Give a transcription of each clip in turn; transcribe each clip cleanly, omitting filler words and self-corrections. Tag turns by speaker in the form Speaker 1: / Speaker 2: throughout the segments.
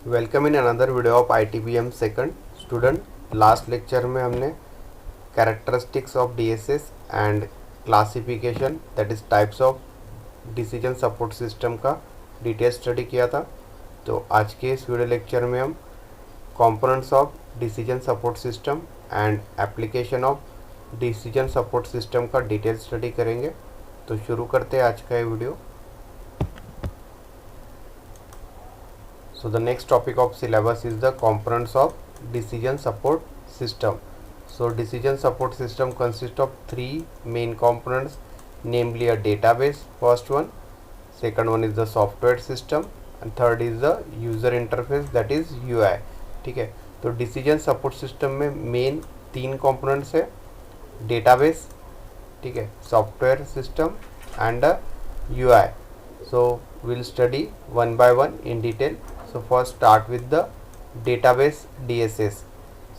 Speaker 1: Welcome in another video of ITBM second student. Last lecture में हमने characteristics of DSS and classification that is types of decision support system का detail study किया था। तो आज के इस वीडियो लेक्चर में हम components of decision support system and application of decision support system का डिटेल स्टडी करेंगे। तो शुरू करते हैं आज का ये video. So the next topic of syllabus is the components of decision support system. So decision support system consists of three main components, namely a database, first one, second one is the software system, and third is the user interface that is UI. ठीक है, तो decision support system में main तीन components है, database, ठीक है, software system and UI. So we'll study one by one in detail. So first start with the database DSS.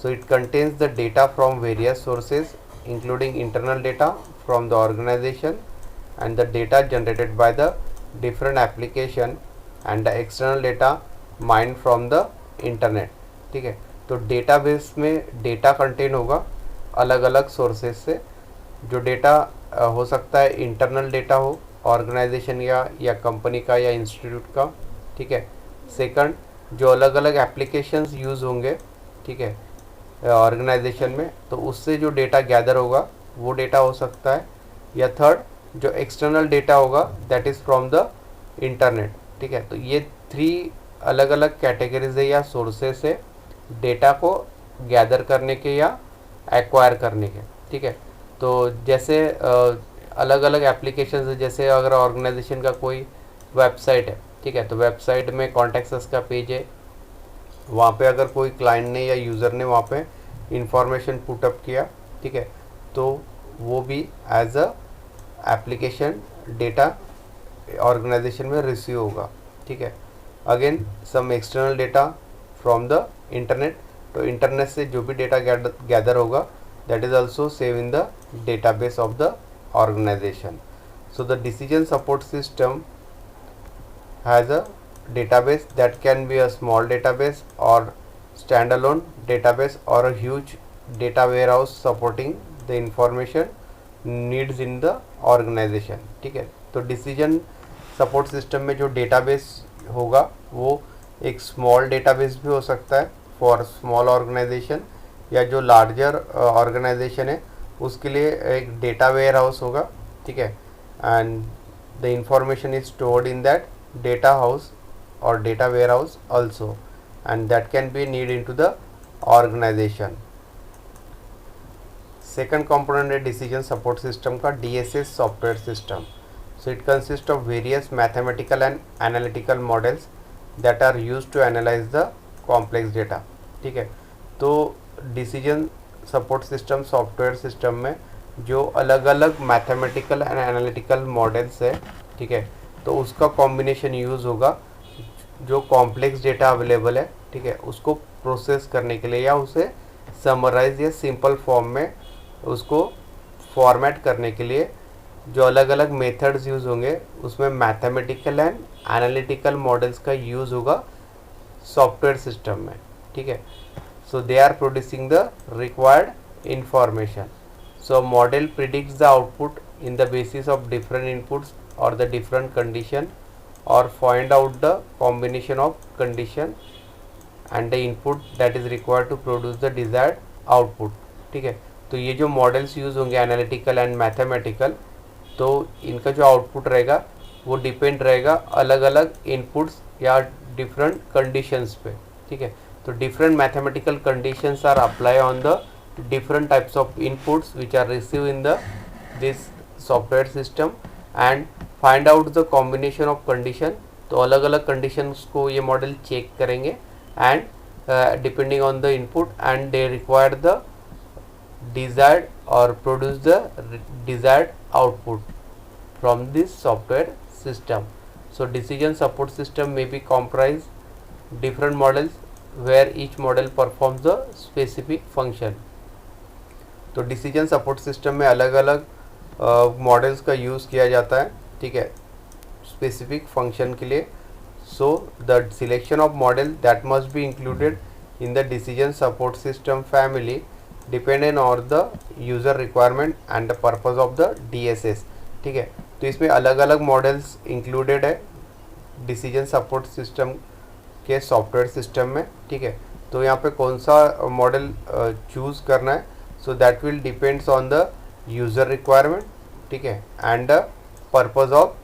Speaker 1: So it contains the data from various sources including internal data from the organization and the data generated by the different application and the external data mined from the internet. ठीक है, तो database में data contain होगा अलग अलग sources से। जो data हो सकता है इंटरनल डेटा हो ऑर्गेनाइजेशन या कंपनी का या इंस्टीट्यूट का, ठीक है। सेकंड, जो अलग अलग एप्लीकेशंस यूज़ होंगे, ठीक है, ऑर्गेनाइजेशन में, तो उससे जो डेटा गैदर होगा वो डेटा हो सकता है। या थर्ड, जो एक्सटर्नल डेटा होगा that is from the internet, ठीक है। तो ये थ्री अलग अलग कैटेगरीज है या सोर्सेस है डेटा को गैदर करने के या एक्वायर करने के, ठीक है। तो जैसे अलग अलग एप्लीकेशंस है, जैसे अगर ऑर्गेनाइजेशन का कोई वेबसाइट है, ठीक है, तो वेबसाइट में कॉन्टैक्ट्स का पेज है, वहाँ पे अगर कोई क्लाइंट ने या यूज़र ने वहाँ पे इंफॉर्मेशन पुटअप किया, ठीक है, तो वो भी as a application data organization में रिसीव होगा, ठीक है। Again some external data from the internet, तो इंटरनेट से जो भी डेटा गैदर होगा that is also save in the database of the organization. So the decision support system has a database that can be a small database or standalone database or a huge data warehouse supporting the information needs in the organization, ठीक है। तो decision support system में जो database होगा वो एक small database भी हो सकता है फॉर स्मॉल ऑर्गेनाइजेशन, या जो लार्जर ऑर्गेनाइजेशन है उसके लिए एक डेटा वेयर हाउस होगा, ठीक है। And the information is stored in that data house और data warehouse also, and that can be need in to the organisation. Second component है डिसीजन सपोर्ट सिस्टम का DSS software system. So it consist of various mathematical and analytical models that are use to analyse the complex data, ठीक है। तो decision support system software system में जो अलग अलग mathematical and analytical models है, ठीक है, तो उसका कॉम्बिनेशन यूज़ होगा जो कॉम्प्लेक्स डेटा अवेलेबल है, ठीक है, उसको प्रोसेस करने के लिए या उसे समराइज या सिंपल फॉर्म में उसको फॉर्मेट करने के लिए जो अलग अलग मेथड्स यूज़ होंगे उसमें मैथमेटिकल एंड एनालिटिकल मॉडल्स का यूज़ होगा सॉफ्टवेयर सिस्टम में, ठीक है। So they are producing the required information. So model predicts the output in the basis of different inputs or the different condition, or find out the combination of condition and the input that is required to produce the desired output, ठीक है। तो ये जो models use होंगे analytical and mathematical, तो इनका जो output रहेगा वो डिपेंड रहेगा अलग अलग इनपुट्स या डिफरेंट कंडीशंस पे, ठीक है। So different mathematical conditions are applied on the different types of inputs which are received in this software system and find out the combination of condition. तो अलग अलग conditions को ये model check करेंगे and depending on the input and they require the desired or produce the desired output from this software system. So decision support system may be comprise different models where each model performs the specific function. तो decision support system में अलग अलग models का use किया जाता है, ठीक है, स्पेसिफिक फंक्शन के लिए। So the selection of model that must be included in the decision support system family dependent on the user requirement and the purpose of the DSS. ठीक है, तो इसमें अलग अलग मॉडल्स इंक्लूडेड है डिसीजन सपोर्ट सिस्टम के software system में. ठीक है, तो यहाँ पे कौन सा मॉडल चूज़ करना है, so that will depends on the user requirement. ठीक है, and the purpose of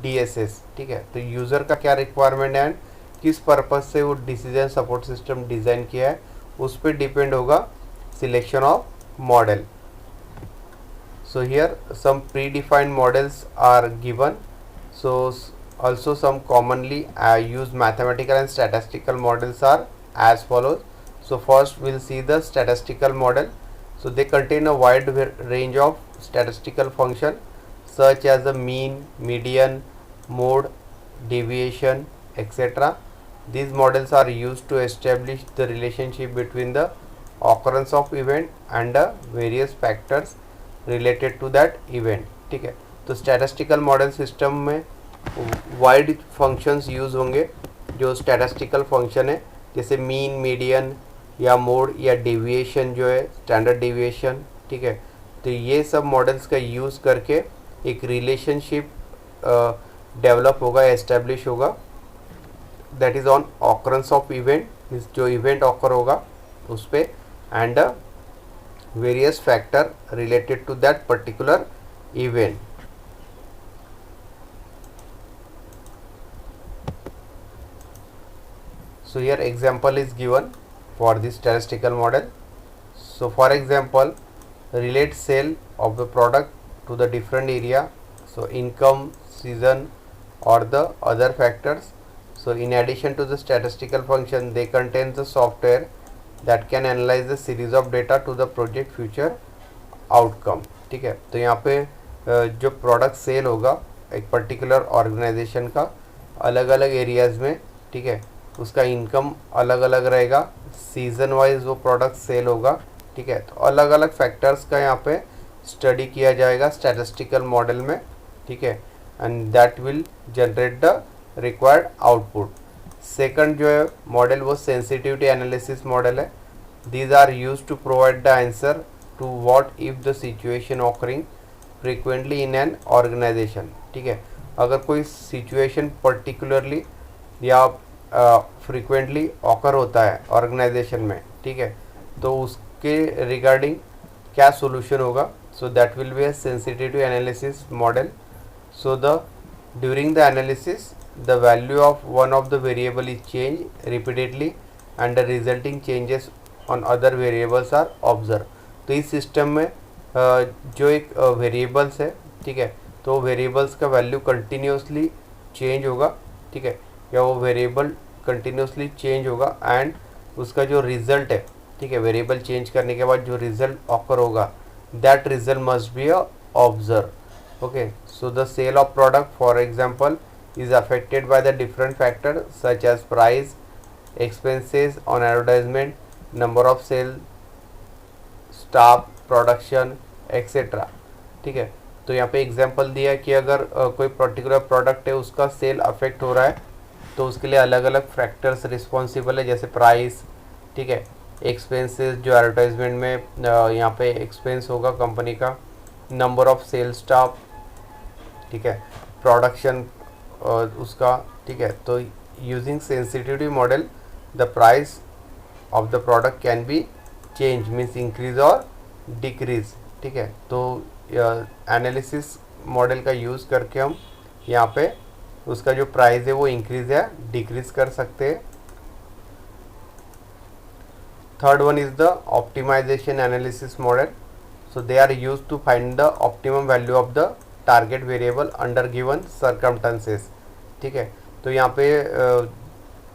Speaker 1: DSS. ठीक है, तो यूज़र का क्या रिक्वायरमेंट है एंड किस पर्पज़ से वो डिसीजन सपोर्ट सिस्टम डिज़ाइन किया है उस पर डिपेंड होगा selection of model. So here some predefined models are given. So also some commonly used mathematical and statistical models are as follows. So first we'll see the statistical model. So they contain a wide range of statistical function such as the mean, median, mode, deviation, etc. These models are used to establish the relationship between the occurrence of event and the various factors related to that event. ठीक है, तो statistical model system में wide functions use होंगे. जो statistical function है जैसे mean, median या mode या डेविएशन जो है स्टैंडर्ड डेविएशन. ठीक है, तो ये सब मॉडल्स का यूज़ करके एक रिलेशनशिप डेवलप होगा, एस्टेब्लिश होगा, that is on occurrence of event, means जो इवेंट ऑकर होगा उस पर, and various factor related to that particular event. So here example is given for this statistical model. So for example, relate sale of the product to the different area, so income, season or the other factors. So in addition to the statistical function, they contain the software that can analyze the series of data to the project future outcome. ठीक है, तो यहाँ पे जो product cell होगा एक particular organisation का अलग अलग एरियाज़ में. ठीक है, उसका इनकम अलग अलग रहेगा, सीज़न वाइज वो प्रोडक्ट सेल होगा. ठीक है, तो अलग अलग फैक्टर्स का यहाँ पे स्टडी किया जाएगा स्टैटिस्टिकल मॉडल में. ठीक है, and that will generate the required output. Second जो है मॉडल वो सेंसिटिविटी एनालिसिस मॉडल है. These are use to provide the answer to what if the situation occurring frequently in an organization. ठीक है, अगर कोई सिचुएशन पर्टिकुलरली या frequently occur होता है ऑर्गेनाइजेशन में. ठीक है, तो उसके रिगार्डिंग क्या सोल्यूशन होगा, so that will be a sensitivity analysis model. So the during the analysis the value of one of the variable is changed repeatedly and the resulting changes on other variables are observed. तो इस system में जो एक variables है. ठीक है, तो variables का वैल्यू कंटिन्यूसली चेंज होगा. ठीक है, या वो वेरिएबल कंटिन्यूसली चेंज होगा एंड उसका जो रिजल्ट है. ठीक है, वेरिएबल चेंज करने के बाद जो रिजल्ट ऑकर होगा that result must be observe. Okay, so the sale of product for example is affected by the different factors such as price, expenses on advertisement, number of sales, staff, production, etc. ठीक है, तो यहाँ पे example दिया है कि अगर कोई पर्टिकुलर प्रोडक्ट है उसका सेल अफेक्ट हो रहा है तो उसके लिए अलग अलग फैक्टर्स रिस्पॉन्सिबल है, जैसे प्राइस. ठीक है, एक्सपेंसेस जो एडवर्टाइजमेंट में यहाँ पे एक्सपेंस होगा कंपनी का, नंबर ऑफ सेल स्टाफ. ठीक है, प्रोडक्शन उसका. ठीक है, तो using sensitivity model the price of the product can be change, means increase और डिक्रीज. ठीक है, तो एनालिसिस मॉडल का यूज़ करके हम यहाँ पे उसका जो प्राइस है वो इंक्रीज या डिक्रीज कर सकते हैं. Third one is the optimization analysis model. So they are use to find the optimum value of the target variable under given circumstances. ठीक है, तो यहाँ पे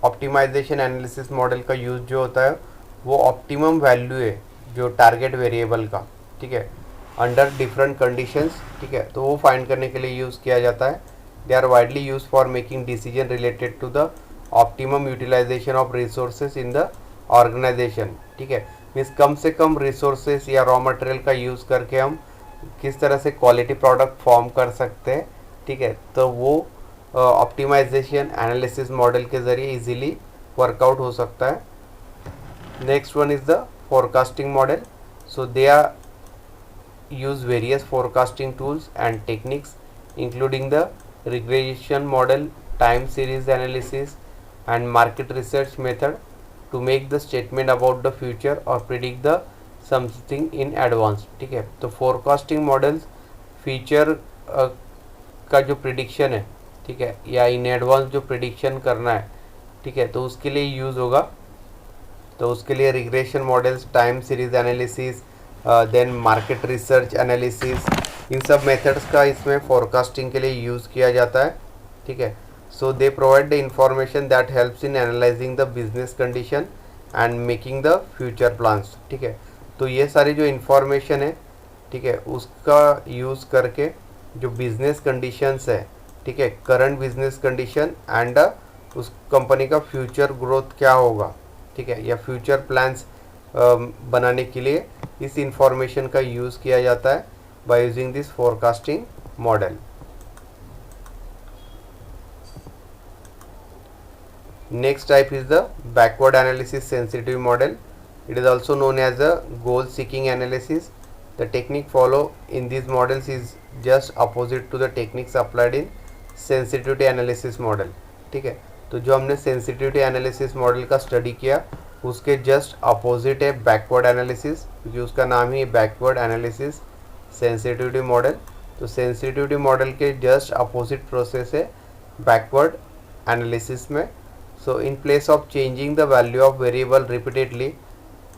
Speaker 1: ऑप्टिमाइजेशन एनालिसिस मॉडल का यूज़ जो होता है वो ऑप्टिमम वैल्यू है जो टारगेट वेरिएबल का. ठीक है, अंडर डिफरेंट कंडीशंस. ठीक है, तो वो फाइंड करने के लिए यूज़ किया जाता है. They are widely use for making decision related to the optimum utilization of resources in the organization. ठीक है, मीन्स कम से कम रिसोर्सेज या रॉ मटेरियल का यूज़ करके हम किस तरह से क्वालिटी प्रोडक्ट फॉर्म कर सकते हैं. ठीक है, तो वो ऑप्टिमाइजेशन एनालिसिस मॉडल के ज़रिए इजीली वर्कआउट हो सकता है. Next one is the forecasting model. So they are use various forecasting tools and techniques including the regression model, time series analysis and market research method to make the statement about the future or predict the something in advance. ठीक है, तो forecasting models future का जो prediction है, ठीक है, या in advance जो prediction करना है, ठीक है, तो उसके लिए यूज़ होगा. तो उसके लिए regression models, time series analysis, then market research analysis, इन सब मेथड्स का इसमें फोरकास्टिंग के लिए यूज़ किया जाता है. ठीक है, so they provide the information that helps in analysing the business condition and making the future plans. ठीक है, तो ये सारी जो इन्फॉर्मेशन है, ठीक है, उसका यूज़ करके जो बिजनेस कंडीशंस है, ठीक है, करंट बिजनेस कंडीशन एंड उस कंपनी का फ्यूचर ग्रोथ क्या होगा, ठीक है, या फ्यूचर प्लान्स बनाने के लिए इस इंफॉर्मेशन का यूज़ किया जाता है by using this forecasting model. Next type is the backward analysis sensitive model. It is also known as a goal-seeking analysis. The technique followed in these models is just opposite to the techniques applied in sensitivity analysis model. ठीक है, तो जो हमने sensitivity analysis model का study किया उसके just opposite है backward analysis, क्योंकि उसका नाम ही बैकवर्ड एनालिसिस सेंसिटिविटी मॉडल. तो सेंसिटिविटी मॉडल के जस्ट अपोजिट प्रोसेस है बैकवर्ड एनालिसिस में. So in place of changing the value of variable repeatedly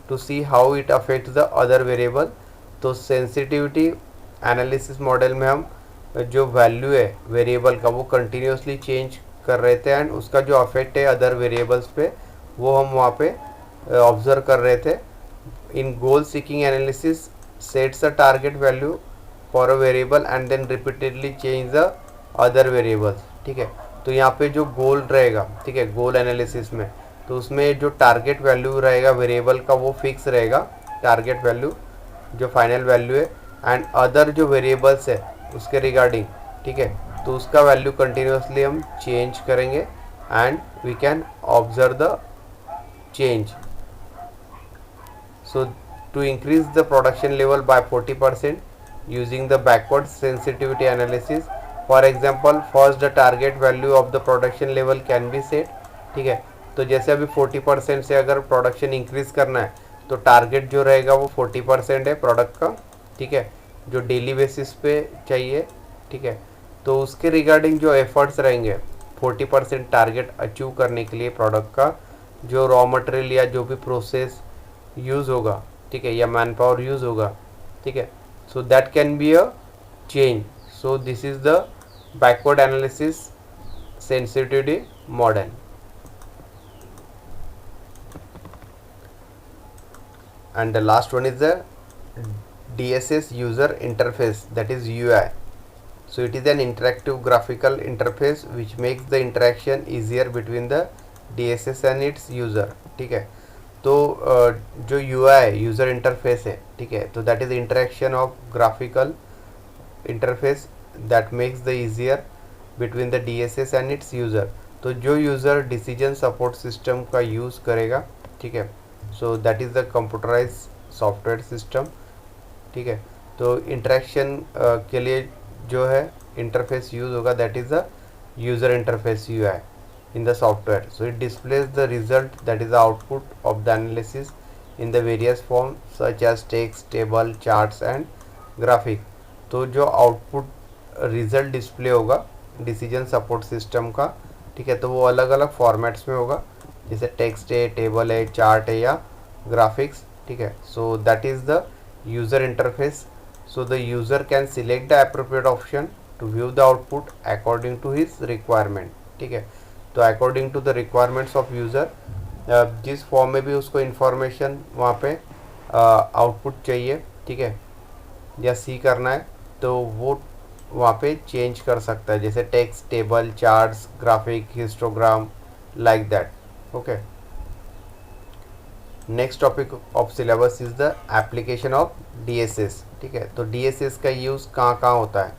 Speaker 1: to see how it affects the other variable, तो sensitivity analysis model में हम जो value है variable का वो कंटिन्यूसली चेंज कर रहे थे एंड उसका जो अफेक्ट है अदर वेरिएबल्स पे वो हम वहाँ पे ऑब्जर्व कर रहे थे. In goal seeking analysis sets a target value for a variable and then repeatedly change the other variables. ठीक है, तो यहाँ पे जो गोल रहेगा, ठीक है, गोल एनालिसिस में, तो उसमें जो टारगेट वैल्यू रहेगा वेरिएबल का वो फिक्स रहेगा, टारगेट वैल्यू जो फाइनल वैल्यू है, एंड अदर जो वेरिएबल्स है उसके रिगार्डिंग, ठीक है, तो उसका वैल्यू कंटिन्यूसली हम चेंज करेंगे and we can observe the change. So to increase the production level by 40% using the backward sensitivity analysis, for example first the target value of the production level can be set. ठीक है, तो जैसे अभी 40% से अगर production increase करना है तो टारगेट जो रहेगा वो 40% है प्रोडक्ट का. ठीक है, जो डेली बेसिस पे चाहिए. ठीक है, तो उसके रिगार्डिंग जो एफर्ट्स रहेंगे 40% टारगेट अचीव करने के लिए प्रोडक्ट का जो रॉ मटेरियल या जो भी प्रोसेस यूज़ होगा, ठीक है, या मैन पावर यूज़ होगा. ठीक है, so that can be a change. So this is the backward analysis sensitivity model. And the last one is the DSS user interface, that is UI. So it is an interactive graphical interface which makes the interaction easier between the DSS and its user. ठीक है, तो जो UI है user interface है, ठीक है, तो that is interaction of graphical interface that makes the easier between the DSS and its user. तो जो यूज़र डिसीजन सपोर्ट सिस्टम का यूज़ करेगा, ठीक है, so that is the computerize software system. ठीक है, तो इंटरेक्शन के लिए जो है इंटरफेस यूज़ होगा, that is the user interface UI in the software. So it displays the result, that is the output of the analysis in the various forms such as text, table, charts and graphic. तो जो output result display होगा decision support system का, ठीक है, तो वो अलग अलग फॉर्मेट्स में होगा, जैसे टेक्स्ट है, टेबल है, चार्ट है या ग्राफिक्स. ठीक है, so that is the user interface. So the user can select the appropriate option to view the output according to his requirement. ठीक है, तो according to the requirements of user जिस form में भी उसको इन्फॉर्मेशन वहाँ पे आउटपुट चाहिए, ठीक है, या सी करना है, तो वो वहाँ पे चेंज कर सकता है, जैसे text, table, charts, graphic, histogram, like that. Okay, next topic of syllabus is the application of DSS. ठीक है, तो DSS का यूज़ कहाँ कहाँ होता है,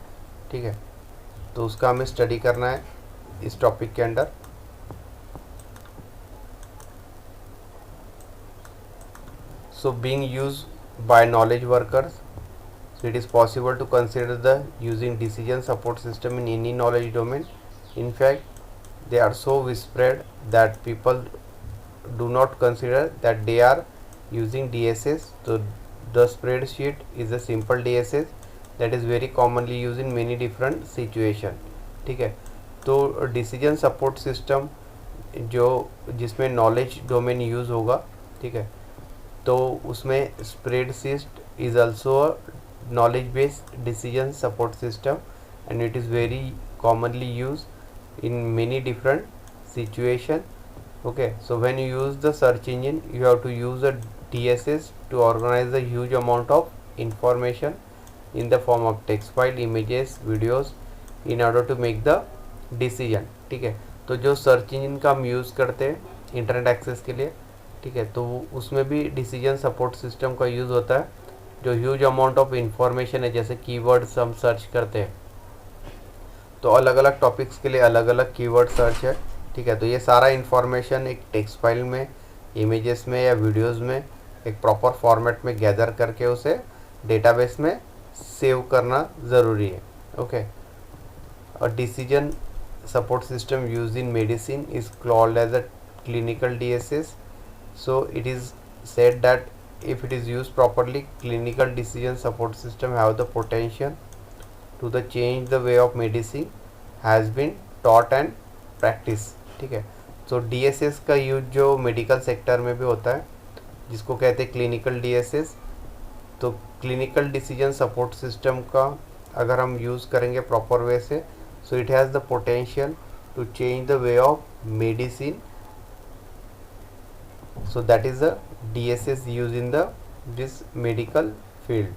Speaker 1: ठीक है, तो उसका हमें स्टडी करना है. इस टॉपिक के अंदर। So being use by knowledge workers, so it is possible to consider the using decision support system in any knowledge domain. In fact, they are so widespread that people do not consider that they are using DSS. So the spreadsheet is a simple DSS that is very commonly used in many different situation. ठीक है, तो decision support system जो जिसमें knowledge domain use होगा, ठीक है, तो उसमें spreadsheet is also a knowledge based decision support system and it is very commonly used in many different situation. Okay, so when you use the search engine, you have to use a DSS to organize the huge amount of information in the form of text file, images, videos in order to make the decision. ठीक है, तो जो search engine का हम use करते हैं internet access के लिए, ठीक है, तो उसमें भी डिसीजन सपोर्ट सिस्टम का यूज़ होता है। जो ह्यूज अमाउंट ऑफ इंफॉर्मेशन है, जैसे कीवर्ड्स हम सर्च करते हैं, तो अलग अलग टॉपिक्स के लिए अलग अलग कीवर्ड सर्च है। ठीक है, तो ये सारा इन्फॉर्मेशन एक टेक्स्ट फाइल में, इमेजेस में या वीडियोस में एक प्रॉपर फॉर्मेट में गैदर करके उसे डेटाबेस में सेव करना ज़रूरी है। Okay, a decision support system use in medicine is called as a clinical DSS. So it is said that if it is used properly, clinical decision support system have the potential to the change the way of medicine has been taught and practice. ठीक है, तो DSS का use जो medical sector में भी होता है, जिसको कहते हैं क्लिनिकल DSS, तो क्लिनिकल डिसीजन सपोर्ट सिस्टम का अगर हम यूज़ करेंगे प्रॉपर वे से, so it has the potential to change the way of medicine. So that is the DSS used in the this medical field.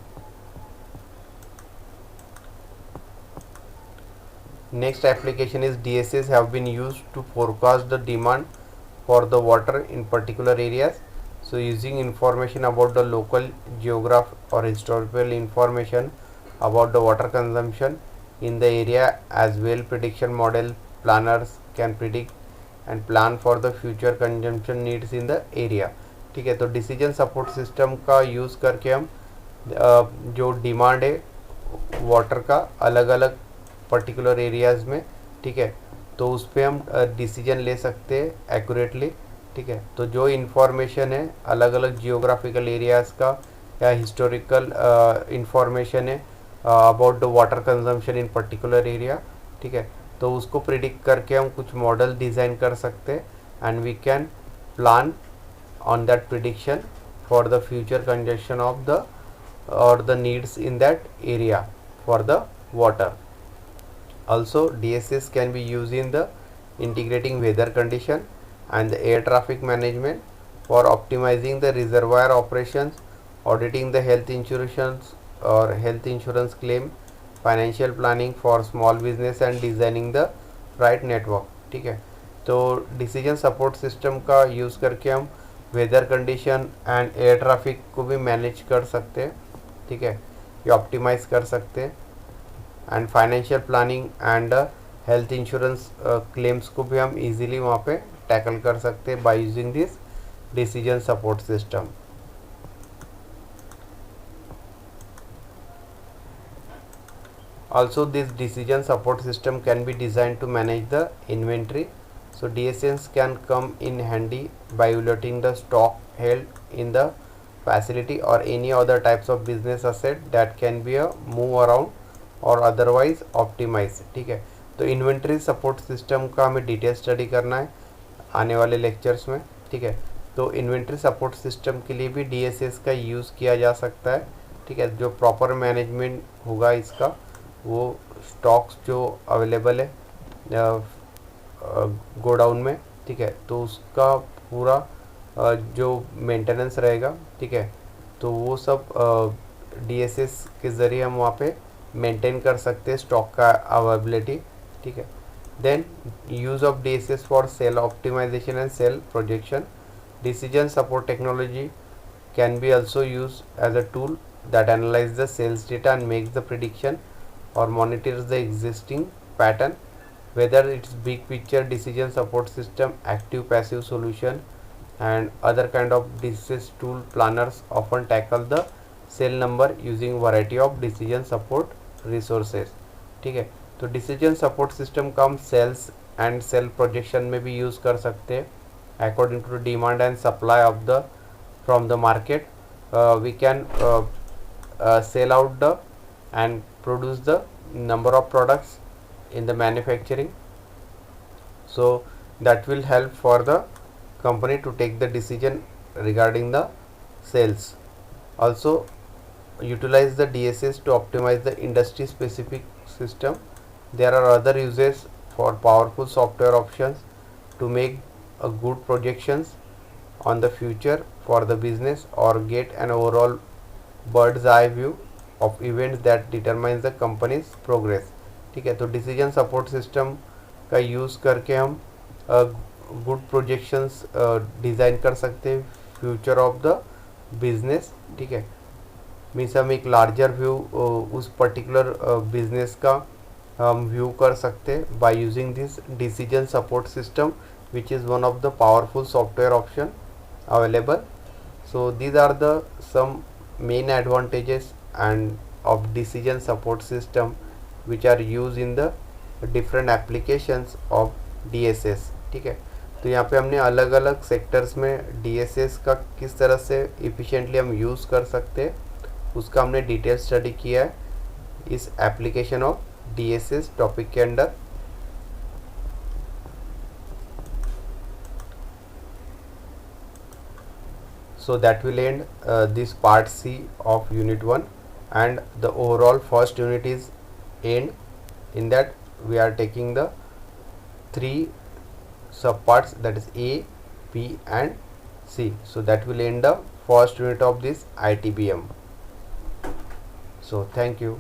Speaker 1: Next application is DSS have been used to forecast the demand for the water in particular areas. So using information about the local geography or historical information about the water consumption in the area as well, prediction model planners can predict and plan for the future consumption needs in the area. ठीक है, तो decision support system का use करके हम जो demand है water का अलग अलग पर्टिकुलर एरियाज़ में, ठीक है, तो उस पर हम डिसीजन ले सकते हैं एक्यूरेटली. ठीक है, तो जो इन्फॉर्मेशन है अलग अलग जियोग्राफिकल एरियाज़ का या हिस्टोरिकल इंफॉर्मेशन है about the water consumption in particular area, ठीक है, तो उसको प्रिडिक्ट करके हम कुछ मॉडल डिज़ाइन कर सकते हैं and we can plan on that prediction for the future consumption of the और the needs in that area for the water. Also DSS can be use in the integrating weather condition and the air traffic management for optimising the reservoir operations, auditing the health insurance और health insurance claim, financial planning for small business and designing the right network. ठीक है, तो decision support system का use करके हम weather condition and air traffic को भी manage कर सकते हैं. ठीक है, ये ऑप्टिमाइज़ कर सकते हैं and financial planning and health insurance claims को भी हम इजीली वहाँ पे टैकल कर सकते हैं by using this decision support system. Also, this decision support system can be designed to manage the inventory. So DSS can come in handy by evaluating the stock held in the facility or any other types of business asset that can be a move around or otherwise optimize. ठीक है, तो inventory support system का हमें detail study करना है आने वाले lectures में. ठीक है, तो इन्वेंट्री सपोर्ट सिस्टम के लिए भी DSS का यूज़ किया जा सकता है. ठीक है, जो प्रॉपर मैनेजमेंट होगा इसका, वो स्टॉक्स जो अवेलेबल है गोडाउन में, ठीक है, तो उसका पूरा जो मेंटेनेंस रहेगा, ठीक है, तो वो सब DSS के ज़रिए हम वहाँ पे मेंटेन कर सकते हैं स्टॉक का अवेलेबिलिटी. ठीक है, then use of DSS for sale optimization and sale projection. Decision support technology can be also use as a tool that analyse the sales data and makes the prediction or monitors the existing pattern. whether it's big picture decision support system, active passive solution, and other kind of disease tool. Planners often tackle the cell number using variety of decision support resources. ठीक है, तो decision support system का हम sales and sale projection में भी use कर सकते हैं. According to demand and supply of the from the market we can sell out the and produce the number of products in the manufacturing. So that will help for the company to take the decision regarding the sales. Also utilize the DSS to optimize the industry specific system. There are other uses for powerful software options to make a good projections on the future for the business or get an overall bird's eye view of events that determines the company's progress. ठीक है, तो decision support system का use करके हम good projections design कर सकते हैं future of the business. ठीक है, मीन्स हम एक लार्जर व्यू उस पर्टिकुलर बिजनेस का हम व्यू कर सकते हैं by using this decision support system which is one of the powerful software option available. So these are the some main advantages and of decision support system which are used in the different applications of DSS. ठीक है, तो यहाँ पे हमने अलग अलग sectors में DSS का किस तरह से इफ़िशिएंटली हम यूज़ कर सकते हैं उसका हमने डिटेल स्टडी किया है इस एप्लीकेशन ऑफ DSS टॉपिक के अंदर. So that will end this part C of unit 1, and the overall first unit is end. In that we are taking the 3 subparts, that is A, B and C. So that will end the first unit of this ITBM. So thank you.